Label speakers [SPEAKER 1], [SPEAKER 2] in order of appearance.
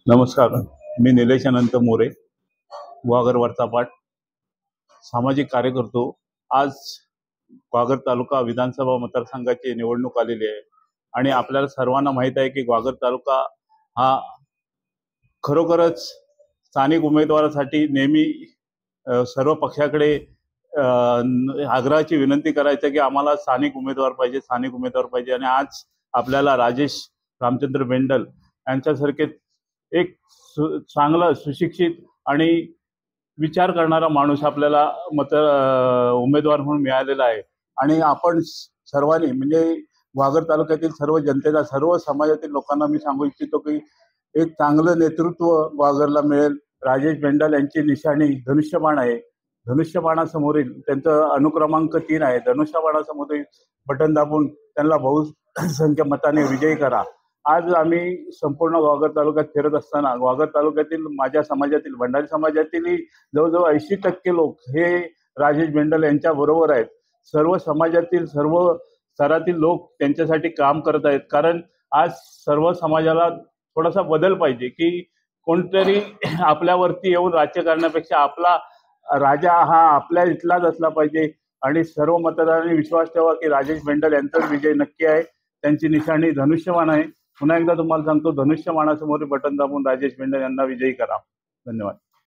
[SPEAKER 1] नमस्कार. मी निलेश अनंत मोरे, गुहागर वरचापाट, सामाजिक कार्यकर्तो. आज गुहागर तालुका विधानसभा मतदारसंघाची निवडणूक आलेली आहे आणि आपल्याला सर्वांना माहीत आहे की गुहागर तालुका हा खरोखरच स्थानिक उमेदवारासाठी नेहमी सर्व पक्षाकडे आग्रहाची विनंती करायचं की आम्हाला स्थानिक उमेदवार पाहिजे, स्थानिक उमेदवार पाहिजे. आणि आज आपल्याला राजेश रामचंद्र बेंडल यांच्यासारखे एक चांगला सुशिक्षित आणि विचार करणारा माणूस आपल्याला उमेदवार म्हणून मिळालेला आहे. आणि आपण सर्वांनी म्हणजे गुहागर तालुक्यातील सर्व जनतेला, सर्व समाजातील लोकांना मी सांगू इच्छितो की एक चांगलं नेतृत्व गुहागरला मिळेल. राजेश बेंडल यांची निशाणी धनुष्यबाण आहे. धनुष्यबाणासमोरील त्यांचं अनुक्रमांक 3 आहे. धनुष्यबाणासमोरील बटन दाबून त्यांना बहुसंख्य मताने विजयी करा. आज आम्ही संपूर्ण गुहागर तालुक्यात फिरत असताना गुहागर तालुक्यातील माझ्या समाजातील, भंडारी समाजातील जवळजवळ 80% लोक हे राजेश बेंडल यांच्या बरोबर आहेत. सर्व समाजातील, सर्व स्तरातील लोक त्यांच्यासाठी काम करत आहेत. कारण आज सर्व समाजाला थोडासा बदल पाहिजे की कोणतरी आपल्यावरती येऊन राज्य करण्यापेक्षा आपला राजा हा आपल्या इथलाच असला पाहिजे. आणि सर्व मतदारांनी विश्वास ठेवा की राजेश बेंडल यांचाच विजय नक्की आहे. त्यांची निशाणी धनुष्यबाण आहे. पुन्हा एकदा तुम्हाला सांगतो, धनुष्यबाणासमोर बटन दाबून राजेश बेंडल यांना विजयी करा. धन्यवाद.